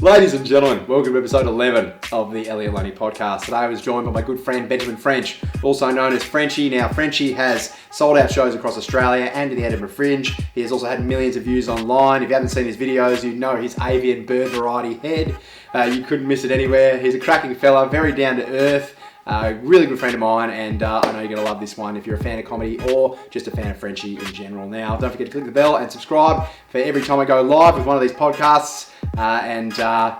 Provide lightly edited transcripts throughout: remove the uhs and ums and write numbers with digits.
Ladies and gentlemen, welcome to episode 11 of the Elliot Loney Podcast. Today I was joined by my good friend Benjamin French, also known as Frenchy. Now, Frenchy has sold out shows across Australia and to the Edinburgh Fringe. He has also had millions of views online. If you haven't seen his videos, you know his avian bird variety head. You couldn't miss it anywhere. He's a cracking fella, very down to earth. Really good friend of mine, and I know you're going to love this one if you're a fan of comedy or just a fan of Frenchy in general. Now, don't forget to click the bell and subscribe for every time I go live with one of these podcasts, and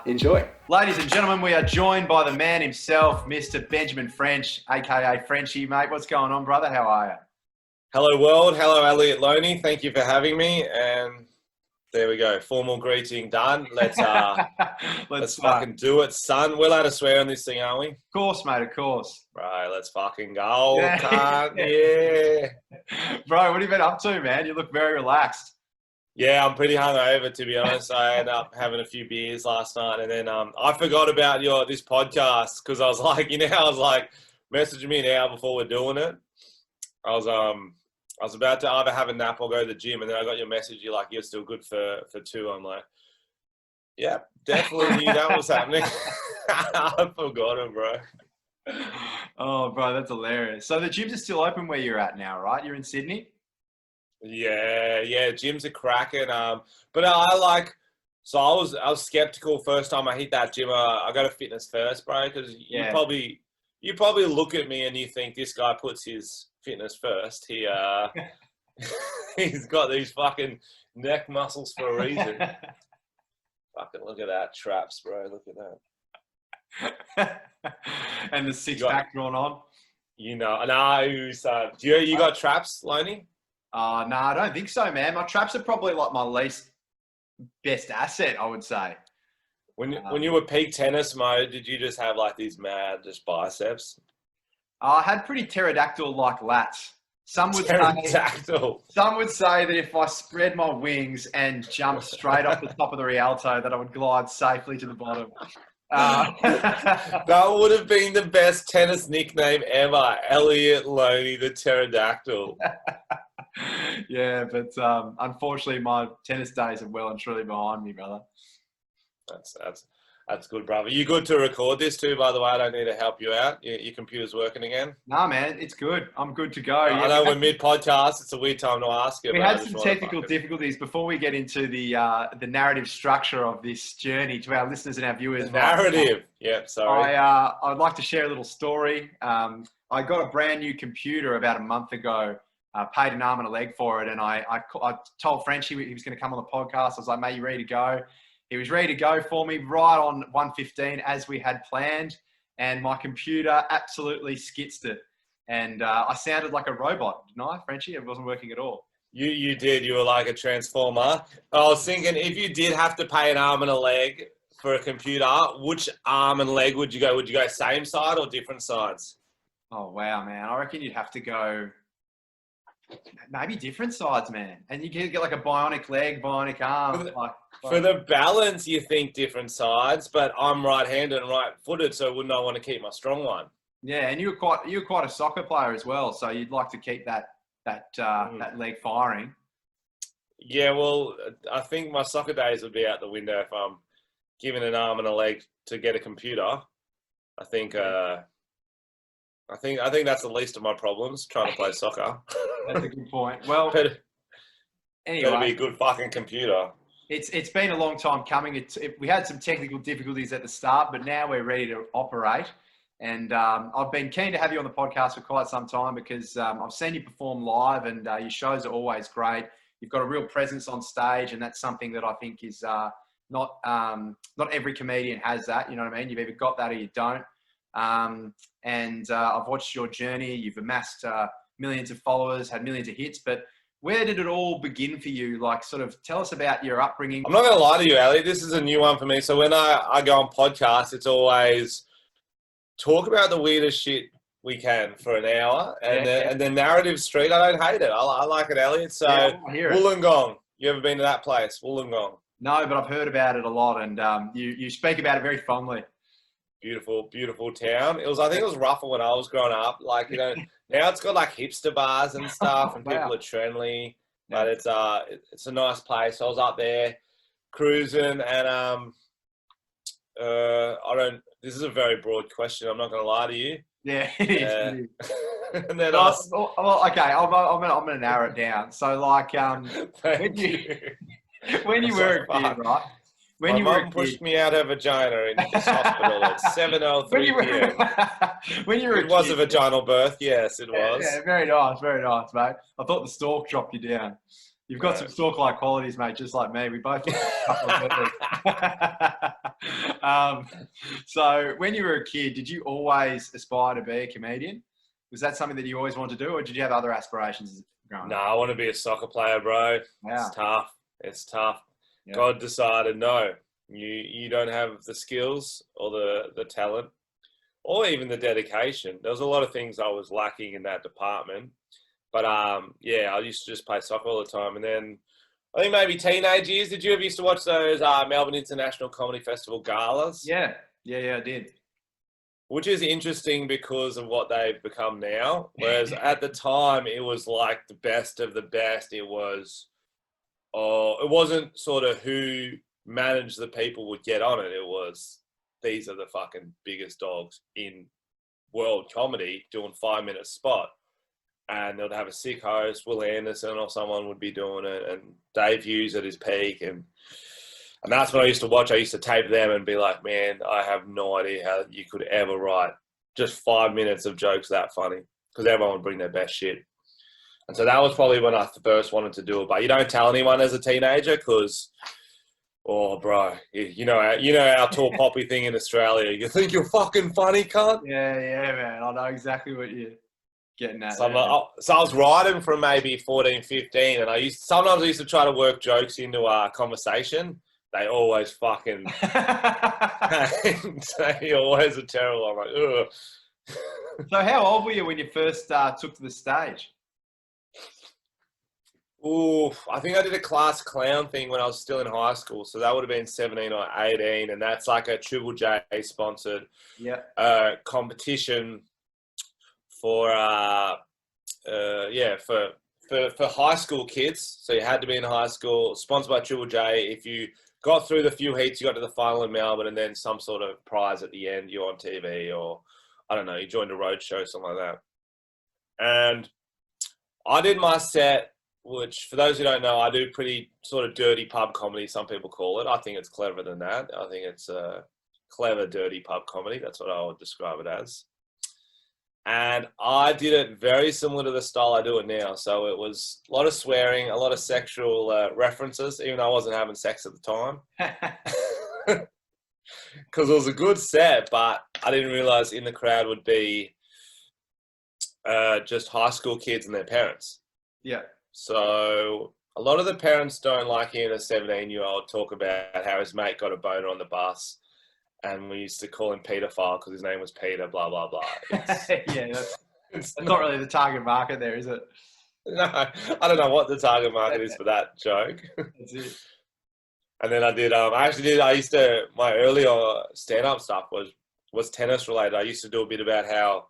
enjoy. Ladies and gentlemen, we are joined by the man himself, Mr. Benjamin French, aka Frenchy. Mate, what's going on, brother? How are you? Hello, world. Hello, Elliot Loney. Thank you for having me. And there we go. Formal greeting done. Let's fucking do it, son. We're allowed to swear on this thing, aren't we? Of course, mate. Of course. Right. Let's fucking go. Yeah. Cunt. Yeah. Bro, what have you been up to, man? You look very relaxed. Yeah, I'm pretty hungover, to be honest. I ended up having a few beers last night, and then I forgot about this podcast because I was like, messaging me an hour before we're doing it. I was about to either have a nap or go to the gym, and then I got your message. You're like, you're still good for two. I'm like, yeah, definitely knew that was happening. I forgot it, bro. Oh, bro, that's hilarious. So the gyms are still open where you're at now, right? You're in Sydney? Yeah, gyms are cracking. But I was skeptical first time I hit that gym. I got a fitness first, bro, because you probably look at me and you think this guy puts his fitness first. He's got these fucking neck muscles for a reason. Fucking look at that traps, bro. Look at that. And the six pack drawn on. No. So you got traps, Loney? No, I don't think so, man. My traps are probably like my least best asset, I would say. When you were peak tennis mode, did you just have like these mad just biceps? I had pretty pterodactyl-like lats. Some would say that if I spread my wings and jumped straight off the top of the Rialto, that I would glide safely to the bottom. That would have been the best tennis nickname ever, Elliot Loney, the pterodactyl. Yeah, but unfortunately, my tennis days are well and truly behind me, brother. That's good, brother. You good to record this too, by the way? I don't need to help you out. Your computer's working again? Nah, man, it's good. I'm good to go. I know we're mid-podcast. It's a weird time to ask you. We had some technical difficulties before we get into the narrative structure of this journey to our listeners and our viewers. The narrative. Yeah, sorry. I'd like to share a little story. I got a brand new computer about a month ago. Paid an arm and a leg for it, and I told Frenchy he was going to come on the podcast. I was like, mate, you ready to go? He was ready to go for me right on 1:15 as we had planned, and my computer absolutely skitzed it. And I sounded like a robot, didn't I, Frenchy? It wasn't working at all. You did. You were like a transformer. I was thinking if you did have to pay an arm and a leg for a computer, which arm and leg would you go? Would you go same side or different sides? Oh, wow, man. I reckon you'd have to go maybe different sides, man. And you can get like a bionic leg, bionic arm. For the balance, you think different sides, but I'm right-handed and right-footed, so wouldn't I want to keep my strong one? Yeah, and you're quite a soccer player as well, so you'd like to keep that leg firing. Yeah, well, I think my soccer days would be out the window if I'm given an arm and a leg to get a computer. I think that's the least of my problems, trying to play soccer. That's a good point. Well, anyway, better be a good fucking computer. It's been a long time coming. We had some technical difficulties at the start, but now we're ready to operate. And I've been keen to have you on the podcast for quite some time because I've seen you perform live, and your shows are always great. You've got a real presence on stage, and that's something that I think is not every comedian has that. You know what I mean? You've either got that or you don't. I've watched your journey. You've amassed millions of followers, had millions of hits, but where did it all begin for you? Like, sort of tell us about your upbringing. I'm not going to lie to you, Elliot. This is a new one for me. So when I go on podcasts, it's always talk about the weirdest shit we can for an hour. And then narrative street, I don't hate it. I like it, Elliot. So Wollongong. You ever been to that place, Wollongong? No, but I've heard about it a lot, and you speak about it very fondly. Beautiful, beautiful town. I think it was rougher when I was growing up. Like, now it's got like hipster bars and stuff, and people are trendy. But it's a nice place. I was up there cruising, and I don't. This is a very broad question. I'm not going to lie to you. Yeah, it is. It is. And then Well, okay, I'm gonna narrow it down. So, like, when thank you you. when you were a kid, right? When My you were mum a pushed kid, me out her vagina in this hospital at 7:03 when you were p.m. when you were a It was a kid, vaginal birth. Yes, it was. yeah, very nice, mate. I thought the stalk dropped you down. You've got some stalk-like qualities, mate, just like me. We both look like a couple of so when you were a kid, did you always aspire to be a comedian? Was that something that you always wanted to do, or did you have other aspirations growing No, up? I want to be a soccer player, bro. Yeah. It's tough. It's tough. Yeah. God decided no. You don't have the skills or the talent or even the dedication. There was a lot of things I was lacking in that department. But yeah, I used to just play soccer all the time. And then I think maybe teenage years. Did you ever used to watch those Melbourne International Comedy Festival galas? Yeah, I did. Which is interesting because of what they've become now. Whereas at the time, it was like the best of the best. It wasn't sort of who managed the people would get on it. It was, these are the fucking biggest dogs in world comedy doing 5-minute spot. And they'd have a sick host, Will Anderson or someone would be doing it, and Dave Hughes at his peak. And that's what I used to watch. I used to tape them and be like, man, I have no idea how you could ever write just 5 minutes of jokes that funny, because everyone would bring their best shit. And so that was probably when I first wanted to do it. But you don't tell anyone as a teenager because, oh, bro, you know our tall poppy thing in Australia. You think you're fucking funny, cunt? Yeah, man. I know exactly what you're getting at. So I was writing from maybe 14, 15, and sometimes I used to try to work jokes into our conversation. They always fucking, they always are terrible. I'm like, ugh. So how old were you when you first took to the stage? Ooh, I think I did a class clown thing when I was still in high school. So that would have been 17 or 18. And that's like a Triple J sponsored competition for high school kids. So you had to be in high school, sponsored by Triple J. If you got through the few heats, you got to the final in Melbourne, and then some sort of prize at the end. You're on TV, or I don't know, you joined a road show, something like that. And I did my set, which for those who don't know, I do pretty sort of dirty pub comedy, some people call it. I think it's cleverer than that. I think it's clever, dirty pub comedy. That's what I would describe it as. And I did it very similar to the style I do it now. So it was a lot of swearing, a lot of sexual references, even though I wasn't having sex at the time. Because it was a good set, but I didn't realize in the crowd would be just high school kids and their parents. Yeah. So a lot of the parents don't like hearing a 17-year-old talk about how his mate got a boner on the bus. And we used to call him Pedophile because his name was Peter, blah, blah, blah. That's not really the target market there, is it? No, I don't know what the target market is for that joke. That's it. And then I my earlier stand-up stuff was tennis related. I used to do a bit about how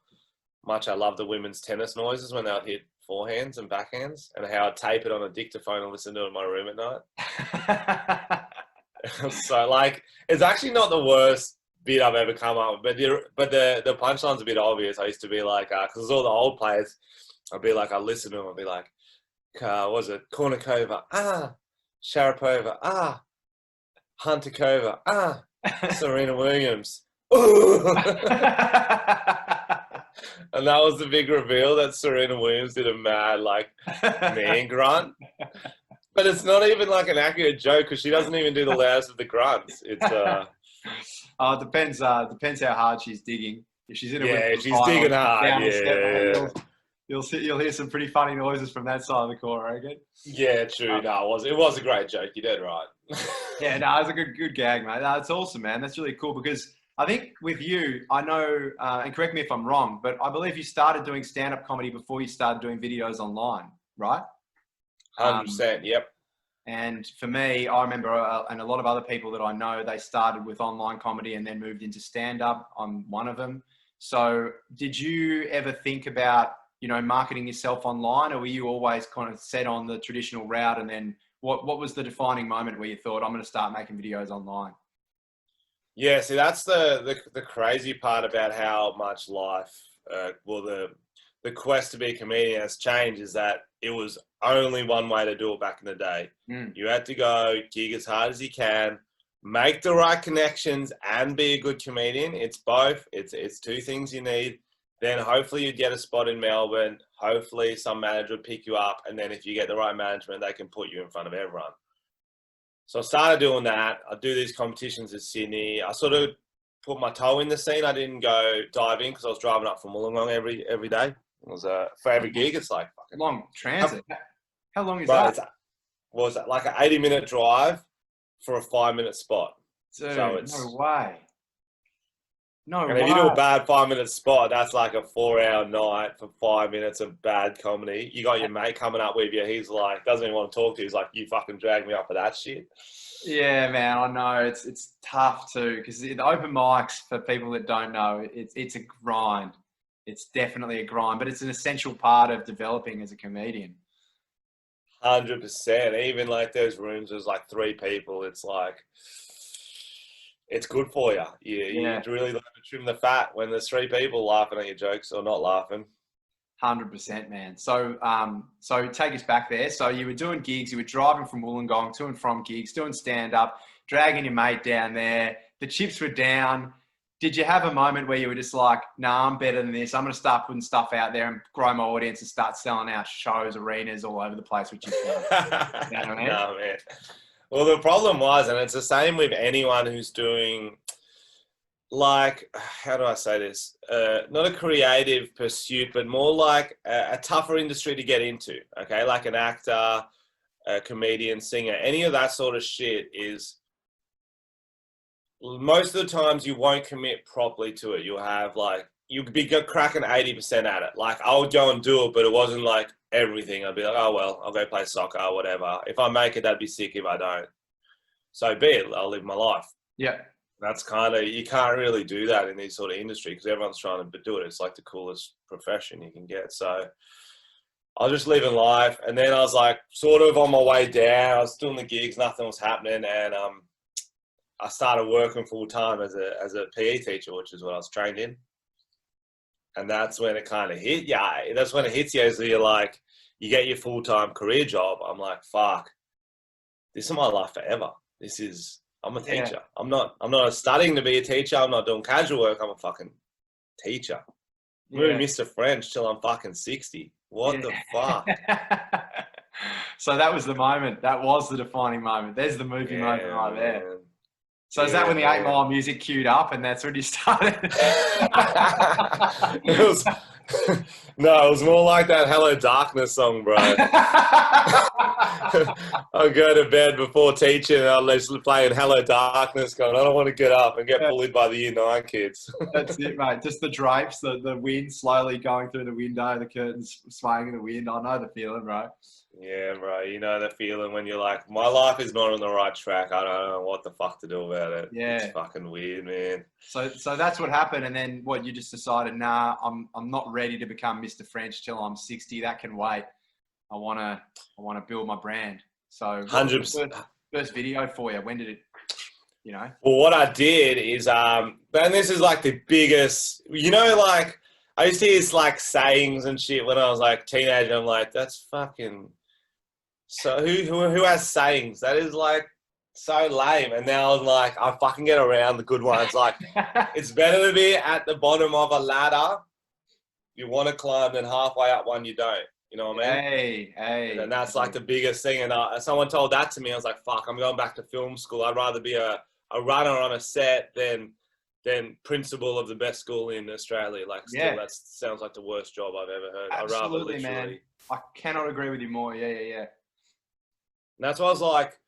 much I love the women's tennis noises when they would hit forehands and backhands, and how I'd tape it on a dictaphone and listen to it in my room at night. So, like, it's actually not the worst bit I've ever come up with, but the punchline's a bit obvious. I used to be like, because all the old players, I'd be like, I listen to them, I'd be like, was it Kornikova? Sharapova? Hunterkova? Serena Williams? And that was the big reveal that Serena Williams did a mad, like, man grunt. But it's not even like an accurate joke because she doesn't even do the loudest of the grunts. It's it depends how hard she's digging. If she's in a she's digging hard. You'll hear some pretty funny noises from that side of the court, I reckon. Yeah, true. No, it was a great joke. You did right. Yeah, no, it's a good gag, mate. No, it's awesome, man. That's really cool because I think with you, I know, and correct me if I'm wrong, but I believe you started doing stand-up comedy before you started doing videos online, right? 100%, yep. And for me, I remember, and a lot of other people that I know, they started with online comedy and then moved into stand-up. I'm one of them. So did you ever think about, marketing yourself online, or were you always kind of set on the traditional route? And then what was the defining moment where you thought, I'm going to start making videos online? Yeah, see, that's the crazy part about how much life, the quest to be a comedian has changed is that it was only one way to do it back in the day. You had to go gig as hard as you can, make the right connections, and be a good comedian. It's both. It's two things you need. Then hopefully you'd get a spot in Melbourne. Hopefully some manager would pick you up, and then if you get the right management, they can put you in front of everyone. So I started doing that. I do these competitions in Sydney. I sort of put my toe in the scene. I didn't go dive in because I was driving up from Wollongong every day. It was for every gig. It's like fucking long transit. How long is that? Was that like an 80-minute drive for a 5-minute spot? Dude, so it's, no way. No and way. if you do a bad 5-minute spot, that's like a 4-hour night for 5 minutes of bad comedy. You got your mate coming up with you. He's like, doesn't even want to talk to you. He's like, you fucking dragged me up for that shit. Yeah, man, I know. It's tough too because the open mics, for people that don't know, it's a grind. It's definitely a grind, but it's an essential part of developing as a comedian. 100%. Even like those rooms, there's like 3 people. It's like, it's good for you. You really learn to trim the fat when there's 3 people laughing at your jokes or not laughing. 100%, man. So take us back there. So you were doing gigs. You were driving from Wollongong to and from gigs, doing stand-up, dragging your mate down there. The chips were down. Did you have a moment where you were just like, nah, I'm better than this. I'm going to start putting stuff out there and grow my audience and start selling out shows, arenas all over the place, which is fun. You know what I mean? No, man. Well, the problem was, and it's the same with anyone who's doing, like, how do I say this? Not a creative pursuit, but more like a tougher industry to get into, okay? Like an actor, a comedian, singer, any of that sort of shit is, most of the times you won't commit properly to it. You'll have like, you'd be cracking 80% at it. Like I would go and do it, but it wasn't like everything. I'd be like, oh, well, I'll go play soccer or whatever. If I make it, that'd be sick. If I don't, so be it. I'll live my life. Yeah. That's kind of, you can't really do that in this sort of industry because everyone's trying to do it. It's like the coolest profession you can get. So I was just living life. And then I was like sort of on my way down. I was doing the gigs, nothing was happening. And I started working full time as a PE teacher, which is what I was trained in. And that's when it kind of hit. Yeah, that's when it hits you. So you're like, you get your full-time career job. I'm like, fuck, this is my life forever. I'm a teacher. Yeah. I'm not studying to be a teacher. I'm not doing casual work. I'm a fucking teacher. I'm doing Mr. French till I'm fucking 60. What the fuck? So that was the moment. That was the defining moment. There's the movie moment right there. Man. So is that when the 8 Mile music queued up and that's when you started? No, it was more like that Hello Darkness song, bro. I'll go to bed before teaching and I'll literally playing Hello Darkness going, I don't want to get up and get bullied by the Year 9 kids. That's it, mate. Just the drapes, the wind slowly going through the window, the curtains swaying in the wind. I know the feeling, bro. Yeah, bro. You know the feeling when you're like, my life is not on the right track. I don't know what the fuck to do about it. Yeah. It's fucking weird, man. So that's what happened. And then what, you just decided, nah, I'm not ready to become Mr. French till I'm 60. That can wait. I want to build my brand. So 100%. First video for you. When did it, Well, what I did is, and this is like the biggest, like I used to hear like sayings and shit when I was like teenager. I'm like, that's fucking, so who has sayings? That is like so lame. And now I'm like, I fucking get around the good ones. Like, it's better to be at the bottom of a ladder you want to climb than halfway up one you don't. You know what I mean? Hey. And that's like the biggest thing. And someone told that to me. I was like, fuck, I'm going back to film school. I'd rather be a runner on a set than principal of the best school in Australia. Like, still, that sounds like the worst job I've ever heard. Absolutely, man. I cannot agree with you more. Yeah. And that's why I was like,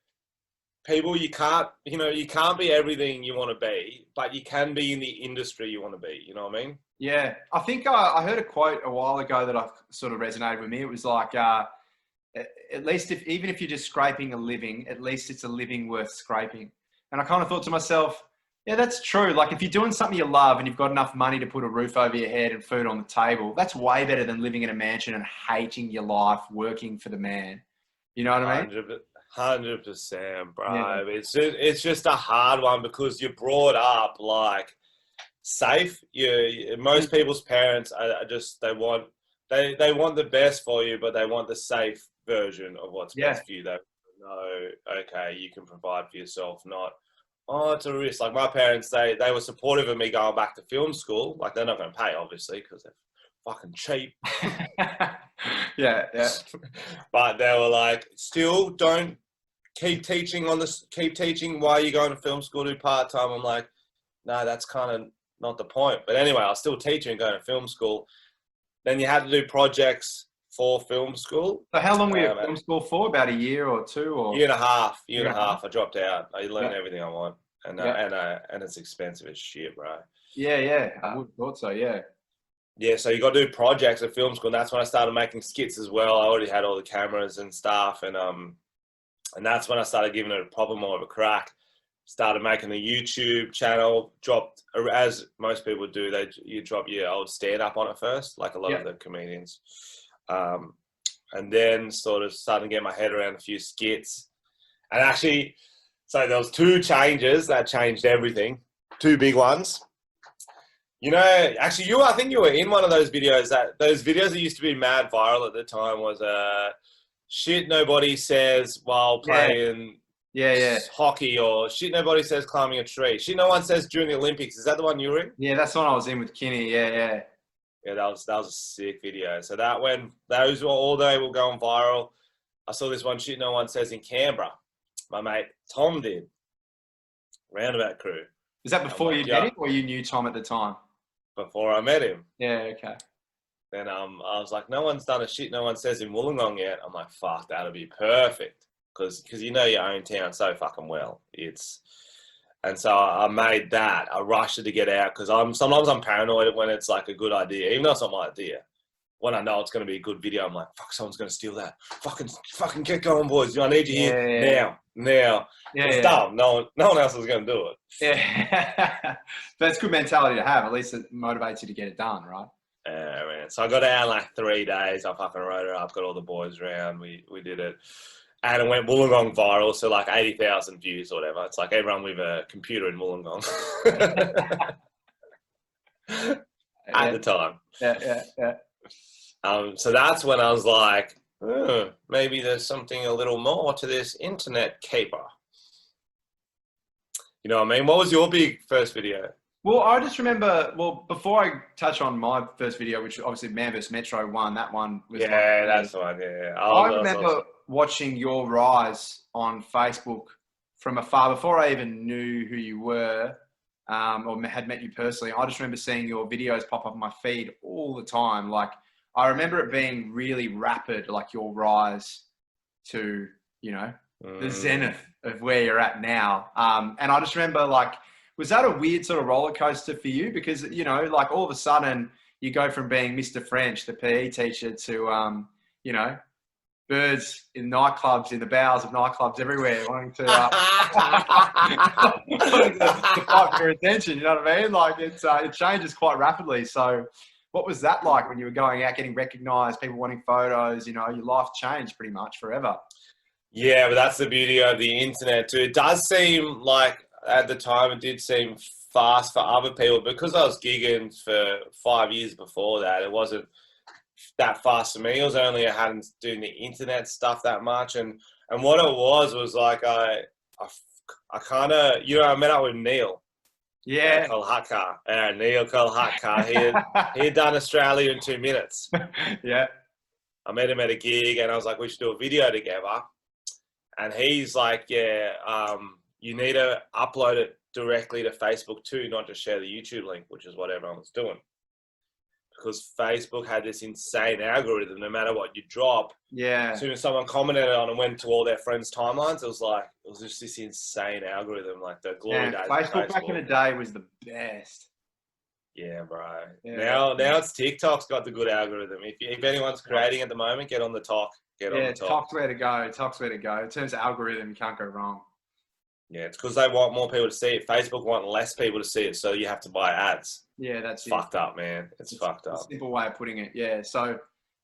people, you can't be everything you want to be, but you can be in the industry you want to be. You know what I mean? Yeah. I think I heard a quote a while ago that I sort of resonated with me. It was like, at least even if you're just scraping a living, at least it's a living worth scraping. And I kind of thought to myself, yeah, that's true. Like if you're doing something you love and you've got enough money to put a roof over your head and food on the table, that's way better than living in a mansion and hating your life, working for the man. You know what I mean? 100%, bro. Yeah. It's just a hard one because you're brought up like safe. Most people's parents are just they want the best for you, but they want the safe version of what's best for you. They know, okay, you can provide for yourself, not it's a risk. Like my parents, they were supportive of me going back to film school. Like they're not going to pay, obviously, because they're fucking cheap. Yeah. But they were like, still don't keep teaching while you're going to film school, do part-time. I'm like, no, that's kind of not the point. But anyway, I was still teaching and going to film school. Then you had to do projects for film school. So how long were you at film school for? About a year or two? Or year and a half. Year and a half. I dropped out. I learned everything I want. And it's expensive as shit, bro. Yeah. I would have thought so, yeah. Yeah, so you got to do projects at film school, and that's when I started making skits as well. I already had all the cameras and stuff, and that's when I started giving it a proper more of a crack. Started making a YouTube channel, dropped, as most people do, you drop your old stand-up on it first, like a lot of the comedians. And then sort of started to get my head around a few skits. And actually, so there was 2 changes that changed everything, 2 big ones. You know, actually, I think you were in one of those videos that used to be mad viral at the time was shit nobody says while playing hockey, or shit nobody says climbing a tree. Shit no one says during the Olympics. Is that the one you were in? Yeah, that's the one I was in with Kinney. Yeah, that was a sick video. So those were all they were going viral. I saw this one, shit no one says, in Canberra. My mate Tom did. Roundabout crew. Was that before you met him, or you knew Tom at the time? Before I met him. Yeah, okay. Then I was like, no one's done a shit no one says in Wollongong yet. I'm like, fuck, that'll be perfect. Because you know your own town so fucking well. And so I made that. I rushed it to get out because sometimes I'm paranoid when it's like a good idea, even though it's not my idea. When I know it's going to be a good video, I'm like, fuck, someone's going to steal that. Fucking get going, boys. I need you here now. It's dumb. No one else is going to do it. Yeah. But it's good mentality to have. At least it motivates you to get it done, right? Yeah, man. So I got out in like 3 days. I fucking wrote it up, got all the boys around. We did it. And it went Wollongong viral, so like 80,000 views or whatever. It's like everyone with a computer in Wollongong. At the time. Yeah. So that's when I was like, maybe there's something a little more to this internet caper. You know what I mean? What was your big first video? Well, I just remember, before I touch on my first video, which obviously Man vs Metro 1, that one was... Yeah, that's the one, yeah. I remember watching your rise on Facebook from afar, before I even knew who you were or had met you personally. I just remember seeing your videos pop up on my feed all the time. Like, I remember it being really rapid, like your rise to, the zenith of where you're at now. And I just remember, like, was that a weird sort of roller coaster for you? Because, like all of a sudden you go from being Mr. French, the PE teacher, to, birds in nightclubs, in the bowels of nightclubs everywhere, wanting to fight for attention, you know what I mean? Like it changes quite rapidly. So what was that like when you were going out, getting recognized, people wanting photos, your life changed pretty much forever? Yeah, but that's the beauty of the internet too. It does seem like at the time it did seem fast for other people because I was gigging for 5 years before that. It wasn't that fast for me. It was only I hadn't doing the internet stuff that much, and what it was like I kind of I met up with Neil. Yeah, Kolhatkar. Neil Kolhatkar. He had done Australia in 2 minutes. Yeah, I met him at a gig, and I was like, we should do a video together. And he's like, you need to upload it directly to Facebook too, not just share the YouTube link, which is what everyone was doing. Because Facebook had this insane algorithm, no matter what you drop. Yeah. As soon as someone commented on and went to all their friends' timelines, it was just this insane algorithm, like the glory days. Facebook back in the day was the best. Yeah, bro. Yeah. Now it's TikTok's got the good algorithm. If anyone's creating at the moment, get on the talk. Get on the talk. Talk's where to go. Talk's where to go. In terms of algorithm, you can't go wrong. Yeah, it's because they want more people to see it. Facebook want less people to see it, so you have to buy ads. Yeah, that's fucked up, man. It's fucked up. Simple way of putting it. Yeah. So,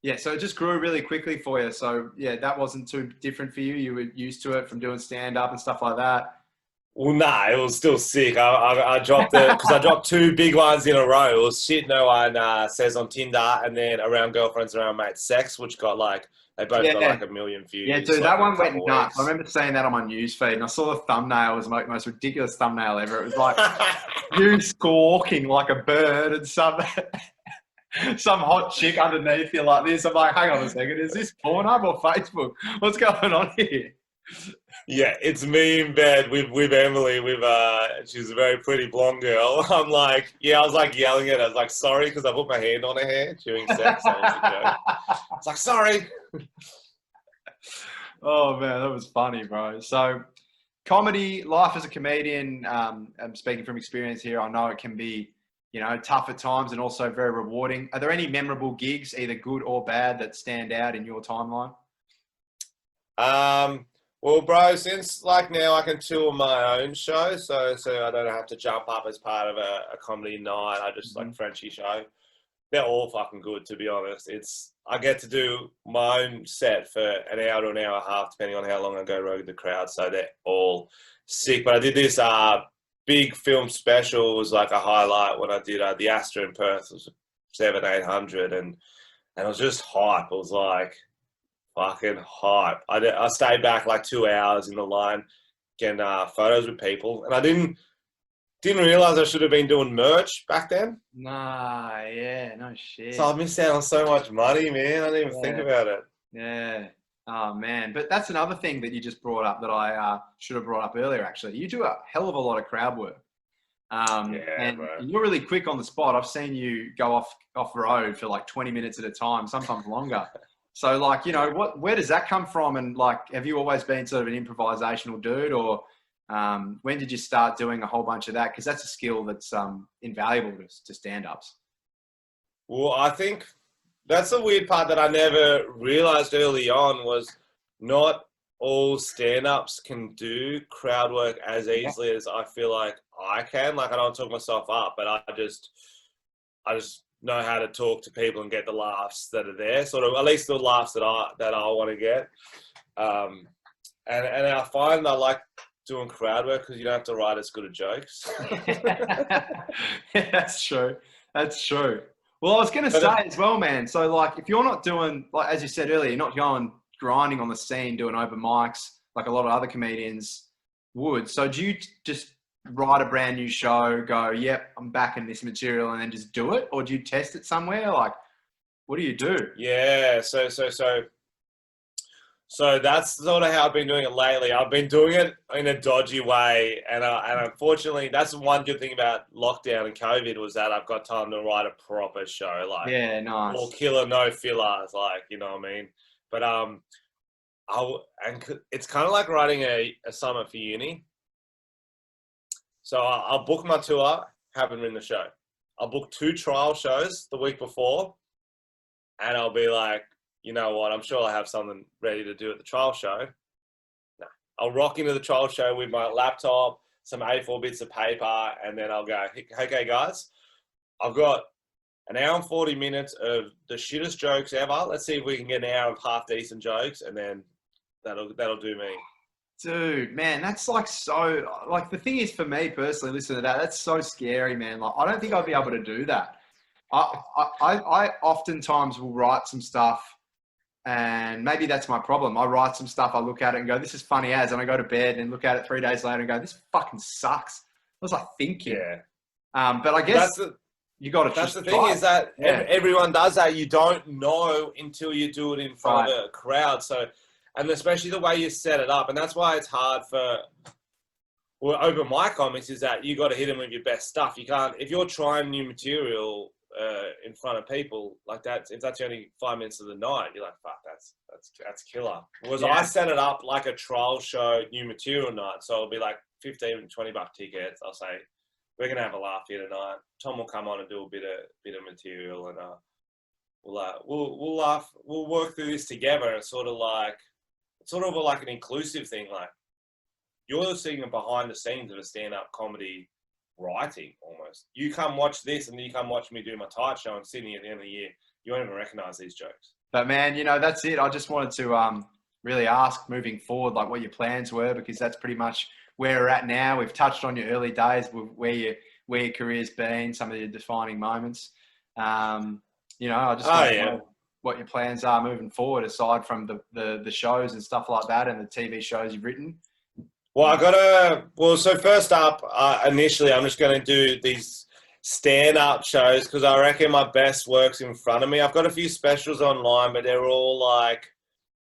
Yeah, so it just grew really quickly for you. So yeah, that wasn't too different for you. You were used to it from doing stand up and stuff like that. Well, nah, it was still sick. I dropped it because I dropped two big ones in a row. It was shit no one says on Tinder, and then around girlfriends, around mates, sex, which got like they both got Yeah, like 1 million yeah, views. dude, Like that in a one went couple of nuts. I weeks. remember seeing that on my news feed, and I saw the thumbnail. It was like the most ridiculous thumbnail ever. It was like you squawking like a bird and some hot chick underneath you like this. I'm like, hang on a second, is this Pornhub or Facebook? What's going on here? Yeah, it's me in bed with Emily. She's a very pretty blonde girl. I'm like, yeah, I was like yelling at her. I was like, sorry, because I put my hand on her hair during sex. That was a joke. I was like, sorry. Oh man, that was funny, bro. So, comedy, life as a comedian. I'm speaking from experience here. I know it can be, tough at times and also very rewarding. Are there any memorable gigs, either good or bad, that stand out in your timeline? Well, bro, since like now I can tour my own show, so I don't have to jump up as part of a comedy night. I just like Frenchy show. They're all fucking good, to be honest. I get to do my own set for an hour to an hour and a half, depending on how long I go rogue with the crowd. So they're all sick. But I did this big film special. It was like a highlight when I did the Astra in Perth. It was 700-800, and it was just hype. It was like fucking hype. I stayed back like 2 hours in the line getting photos with people, and I didn't realize I should have been doing merch back then. Nah, yeah, no shit. So I missed out on so much money, man. I didn't even think about it. Yeah. Oh man, but that's another thing that you just brought up that I should have brought up earlier. Actually, you do a hell of a lot of crowd work, and bro. you're really quick on the spot. I've seen you go off road for like 20 minutes at a time, sometimes longer. So like, where does that come from? And like, have you always been sort of an improvisational dude, or when did you start doing a whole bunch of that? Because that's a skill that's invaluable to stand-ups. Well, I think that's the weird part that I never realized early on was not all stand-ups can do crowd work as easily as I feel like I can. Like I don't talk myself up, but I just know how to talk to people and get the laughs that are there. Sort of at least the laughs that I want to get. And I find I like doing crowd work because you don't have to write as good at jokes. Yeah, that's true. That's true. Well, I was going to say as well, man. So, like, if you're not doing, like, as you said earlier, you're not going grinding on the scene, doing open mics like a lot of other comedians would. So, do you just write a brand new show, go, yep, I'm back in this material, and then just do it? Or do you test it somewhere? Like, what do you do? Yeah. So that's sort of how I've been doing it lately. I've been doing it in a dodgy way, and unfortunately, that's the one good thing about lockdown and COVID was that I've got time to write a proper show, like yeah, nice, all killer, no fillers, like you know what I mean. But it's kind of like writing a assignment for uni. So I'll book my tour, haven't written the show. I'll book 2 trial shows the week before, and I'll be like, you know what, I'm sure I'll have something ready to do at the trial show. No. I'll rock into the trial show with my laptop, some A4 bits of paper, and then I'll go, okay, guys, I've got an hour and 40 minutes of the shittest jokes ever. Let's see if we can get an hour of half-decent jokes, and then that'll do me. Dude, man, that's like so, like the thing is for me personally, listen to that, that's so scary, man. Like, I don't think I'd be able to do that. I oftentimes will write some stuff, and maybe that's my problem. I write some stuff, I look at it and go, this is funny as, and I go to bed and look at it 3 days later and go, this fucking sucks. What was I thinking? Yeah. But I guess you got to That's just the thing is that everyone does that. You don't know until you do it in front of a crowd. So, and especially the way you set it up. And that's why it's hard for open mic comics is that you got to hit them with your best stuff. You can't, if you're trying new material in front of people like that, if that's only 5 minutes of the night, you're like, fuck, that's killer. Whereas I set it up like a trial show, new material night. So it'll be like $15, $20 tickets. I'll say, we're going to have a laugh here tonight. Tom will come on and do a bit of material, and we'll laugh. We'll work through this together. It's sort of like an inclusive thing. Like you're seeing behind the scenes of a stand-up comedy writing almost. You come watch this, and then you come watch me do my tight show in Sydney at the end of the year. You won't even recognize these jokes. But man, that's it. I just wanted to really ask moving forward, like what your plans were, because that's pretty much where we're at now. We've touched on your early days, where your career's been, some of your defining moments. I just want to know what your plans are moving forward, aside from the shows and stuff like that, and the TV shows you've written. Well, so first up, initially, I'm just going to do these stand-up shows because I reckon my best work's in front of me. I've got a few specials online, but they're all like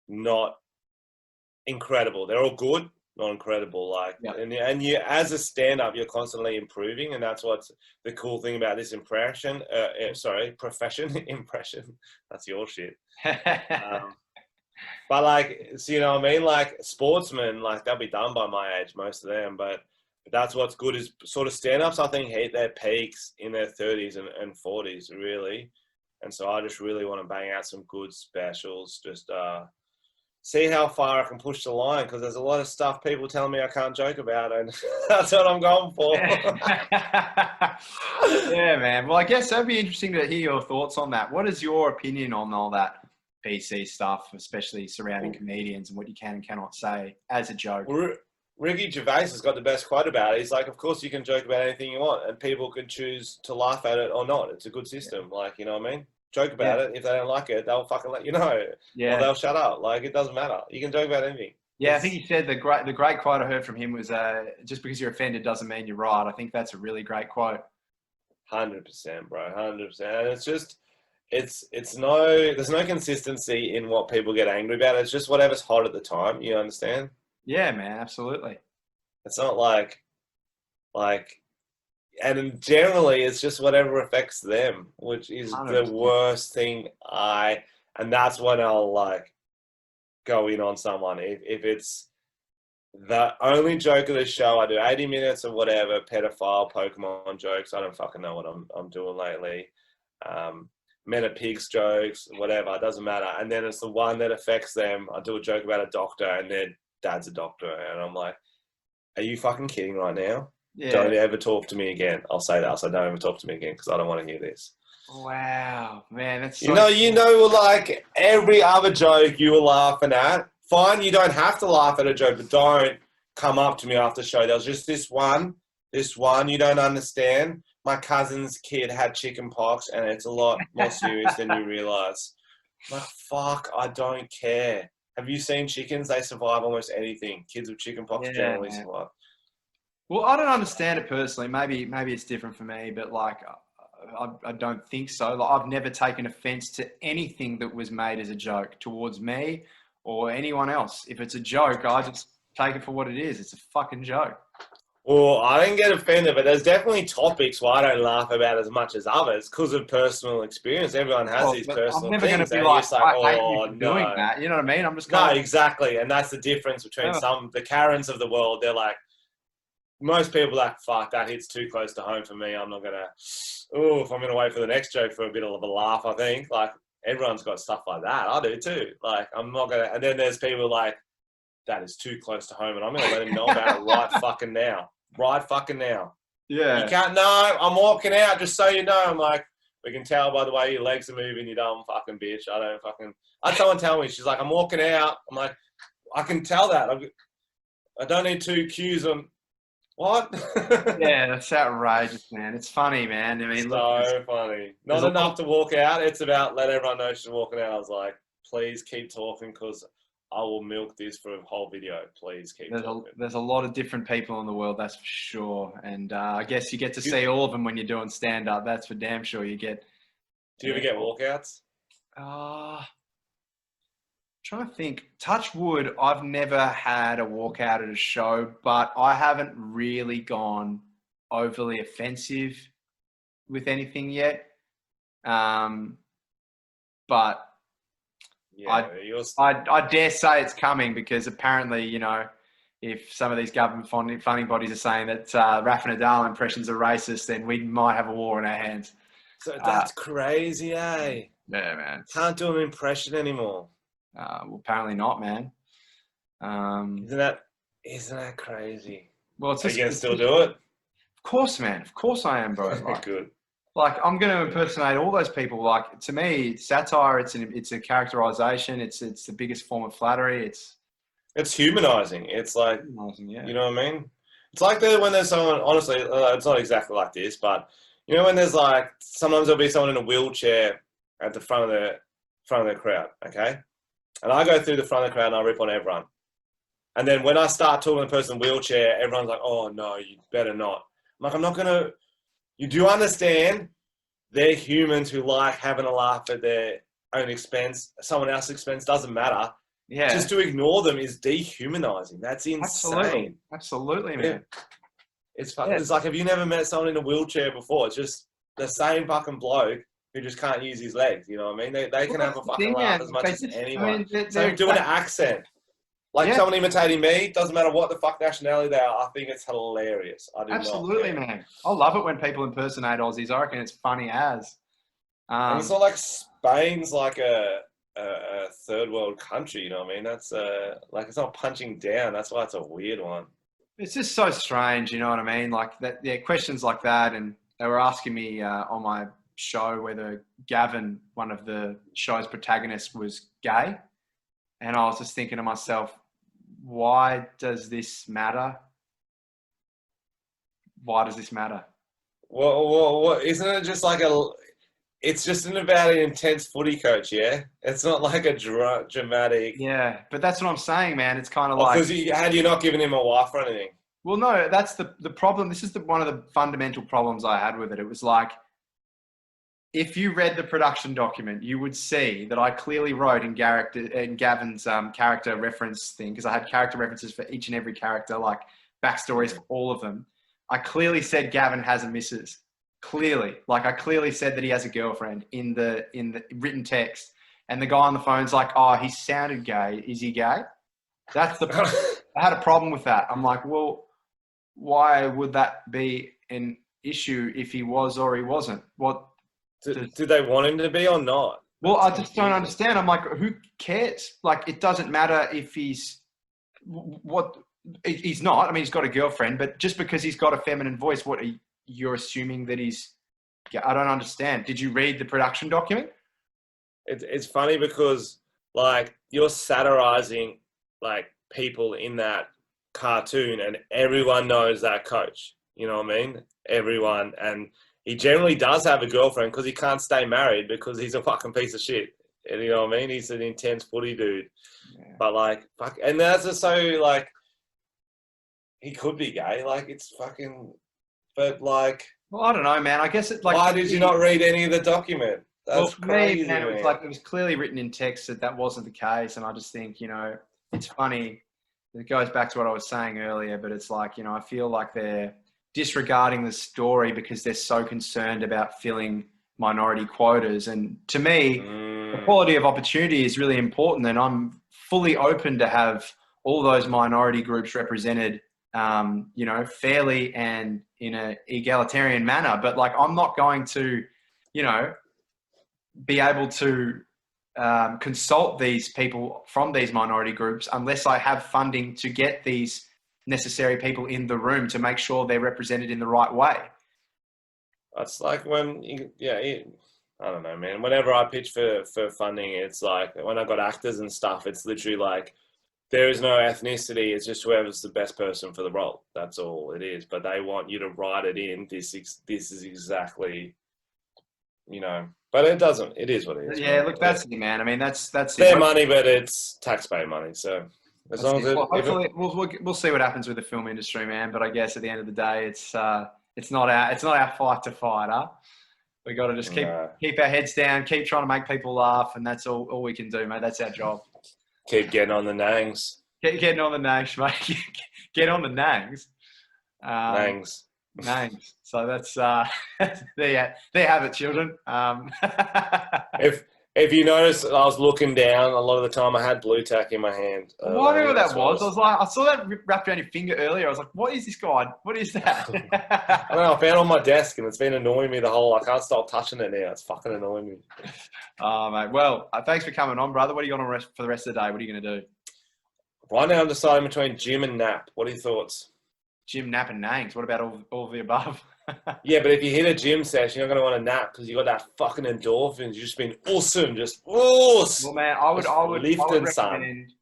not incredible. They're all good, not incredible. Like, yeah. And you, as a stand-up, you're constantly improving, and that's what's the cool thing about this profession. Impression. That's your shit. But like, so you know what I mean? Like sportsmen, like they'll be done by my age, most of them. But that's what's good is sort of stand-ups, I think, hit their peaks in their 30s and 40s, really. And so I just really want to bang out some good specials, just see how far I can push the line, because there's a lot of stuff people tell me I can't joke about, and that's what I'm going for. Yeah, man. Well, I guess that'd be interesting to hear your thoughts on that. What is your opinion on all that PC stuff, especially surrounding comedians and what you can and cannot say as a joke? Ricky Gervais has got the best quote about it. He's like, of course you can joke about anything you want, and people can choose to laugh at it or not. It's a good system. Yeah. Like, you know what I mean? Joke about it. If they don't like it, they'll fucking let you know. Yeah. Or they'll shut up. Like, it doesn't matter. You can joke about anything. Yeah, I think he said the great quote I heard from him was, just because you're offended doesn't mean you're right. I think that's a really great quote. 100%, bro. 100%. And it's just, there's no consistency in what people get angry about. It's just whatever's hot at the time. You understand? Yeah, man. Absolutely. It's not like, and generally it's just whatever affects them, which is 100%. The worst thing. And that's when I'll like go in on someone. If it's the only joke of the show, I do 80 minutes of whatever, pedophile, Pokemon jokes. I don't fucking know what I'm doing lately. Men are pigs jokes, whatever, it doesn't matter. And then it's the one that affects them. I do a joke about a doctor and their dad's a doctor. And I'm like, are you fucking kidding right now? Yeah. Don't ever talk to me again. I'll say that. So don't ever talk to me again because I don't want to hear this. Wow, man. That's so you know, like every other joke you were laughing at. Fine, you don't have to laugh at a joke, but don't come up to me after the show. There was just this one you don't understand. My cousin's kid had chicken pox, and it's a lot more serious than you realise. Like, fuck, I don't care. Have you seen chickens? They survive almost anything. Kids with chicken pox generally survive. Well, I don't understand it personally. Maybe it's different for me, but like, I don't think so. Like, I've never taken offence to anything that was made as a joke towards me or anyone else. If it's a joke, I just take it for what it is. It's a fucking joke. Well, I didn't get offended, but there's definitely topics where I don't laugh about as much as others because of personal experience. Everyone has these personal things. I'm never going to be like, I hate you for doing that. You know what I mean? I'm just No, exactly. And that's the difference between the Karens of the world. They're like, most people are like, fuck, that hits too close to home for me. I'm not going to, if I'm going to wait for the next joke for a bit of a laugh, I think. Like, everyone's got stuff like that. I do too. Like, I'm not going to, and then there's people like, that is too close to home and I'm going to let him know about it right fucking now. Right fucking now. Yeah. You can't, no, I'm walking out just so you know. I'm like, we can tell by the way your legs are moving, you dumb fucking bitch. I had someone tell me, she's like, I'm walking out. I'm like, I can tell that. I don't need two cues on, what? Yeah, that's outrageous, man. It's funny, man. I mean, so funny. Not enough to walk out. It's about let everyone know she's walking out. I was like, please keep talking because I will milk this for a whole video. Please keep talking. There's a lot of different people in the world, that's for sure. And I guess you get to see all of them when you're doing stand-up. That's for damn sure you get. Do you ever get walkouts? Trying to think. Touch wood, I've never had a walkout at a show, but I haven't really gone overly offensive with anything yet. But yeah, I dare say it's coming because apparently, you know, if some of these government funding bodies are saying that Rafa Nadal impressions are racist, then we might have a war in our hands. So that's crazy, eh? Yeah, man. Can't do an impression anymore. Well, apparently not, man. Isn't that crazy? Well, it's are you gonna still do it? Of course, man. Of course I am, bro. Like, good. Like, I'm going to impersonate all those people. Like, to me, satire, it's a characterization. It's the biggest form of flattery. It's humanizing. It's like, yeah. you know what I mean? It's like when there's someone, honestly, it's not exactly like this, but you know when there's like, sometimes there'll be someone in a wheelchair at the front of the crowd, okay? And I go through the front of the crowd and I rip on everyone. And then when I start talking to the person in the wheelchair, everyone's like, oh no, you better not. I'm like, I'm not going to, you do understand they're humans who like having a laugh at their own expense. Someone else's expense doesn't matter. Yeah. Just to ignore them is dehumanizing. That's insane. Absolutely, man. It's like, have you never met someone in a wheelchair before? It's just the same fucking bloke who just can't use his legs. You know what I mean? They can have a fucking laugh as much as anyone. Same doing an accent. Like someone imitating me, doesn't matter what the fuck nationality they are, I think it's hilarious. I do Absolutely, not care. man. I love it when people impersonate Aussies. I reckon it's funny as. And it's not like Spain's like a third world country, you know what I mean? That's like, it's not punching down. That's why it's a weird one. It's just so strange, you know what I mean? Like that, questions like that, and they were asking me on my show whether Gavin, one of the show's protagonists, was gay, and I was just thinking to myself, why does this matter? Why does this matter? Well, isn't it just like it's just about an intense footy coach, yeah? It's not like a dramatic... Yeah, but that's what I'm saying, man. It's kind of like... Because had you not given him a wife or anything? Well, no, that's the problem. This is one of the fundamental problems I had with it. It was like, if you read the production document, you would see that I clearly wrote in Gavin's character reference thing, because I had character references for each and every character, like backstories for all of them. I clearly said Gavin has a missus. Clearly. Like, I clearly said that he has a girlfriend in the written text. And the guy on the phone's like, oh, he sounded gay. Is he gay? That's the problem. I had a problem with that. I'm like, well, why would that be an issue if he was or he wasn't? What... Did they want him to be or not? Well, I just don't understand. I'm like, who cares? Like, it doesn't matter if he's not. I mean, he's got a girlfriend, but just because he's got a feminine voice, you're assuming that he's... I don't understand. Did you read the production document? It's funny because, like, you're satirizing, like, people in that cartoon, and everyone knows that coach. You know what I mean? Everyone. And he generally does have a girlfriend because he can't stay married because he's a fucking piece of shit. And you know what I mean? He's an intense footy dude. Yeah. But like, fuck, and that's just so like, he could be gay. Like, it's fucking, but like. Well, I don't know, man. I guess it's like. Why did you not read any of the document? That's crazy, man. It was clearly written in text that wasn't the case. And I just think, you know, it's funny. It goes back to what I was saying earlier, but it's like, you know, I feel like they're disregarding the story because they're so concerned about filling minority quotas. And to me, equality of opportunity is really important, and I'm fully open to have all those minority groups represented, you know, fairly and in an egalitarian manner. But like, I'm not going to, you know, be able to consult these people from these minority groups unless I have funding to get these necessary people in the room to make sure they're represented in the right way. It's like when, I don't know, man. Whenever I pitch for funding, it's like when I got actors and stuff, it's literally like there is no ethnicity. It's just whoever's the best person for the role. That's all it is. But they want you to write it in. This is exactly, you know. But it doesn't. It is what it is. Yeah, man. Look, that's it, man. I mean, that's their money, but it's taxpayer money. So. As long as hopefully we'll see what happens with the film industry, man. But I guess at the end of the day, it's not our fight to fight, huh? We got to just keep our heads down, keep trying to make people laugh, and that's all we can do, mate. That's our job. Keep getting on the nangs. Getting on the nangs, mate. Get on the nangs. Nangs. So that's there you have it, children. If you notice, I was looking down a lot of the time. I had blue tack in my hand. Well, I knew what that was. I was like, I saw that wrapped around your finger earlier. I was like, what is this guy? What is that? I don't know. I found it on my desk, and it's been annoying me I can't stop touching it now. It's fucking annoying me. Oh, mate. Well, thanks for coming on, brother. What are you going to for the rest of the day? What are you going to do? Right now, I'm deciding between gym and nap. What are your thoughts? Gym, nap, and nangs. What about all of the above? Yeah, but if you hit a gym session, you're not going to want to nap because you got that fucking endorphins. You've just been awesome. Just awesome. Well, man, I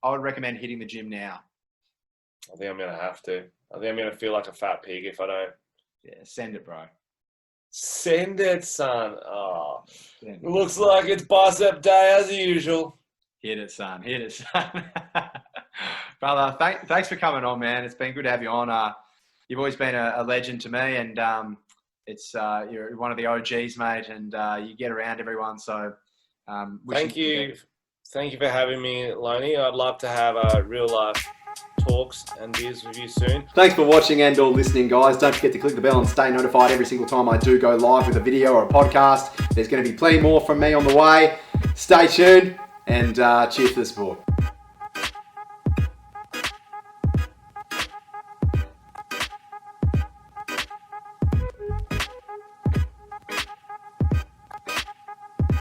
would recommend hitting the gym now. I think I'm going to have to. I think I'm going to feel like a fat pig if I don't. Yeah, send it, bro. Send it, son. Oh, it looks like it's bicep day as usual. Hit it, son. Hit it, son. Brother, thanks for coming on, man. It's been good to have you on. You've always been a legend to me, and you're one of the OGs, mate, and you get around everyone. So thank you for having me, Loney. I'd love to have real life talks and beers with you soon. Thanks for watching and or listening, guys. Don't forget to click the bell and stay notified every single time I do go live with a video or a podcast. There's going to be plenty more from me on the way. Stay tuned and cheers to the sport.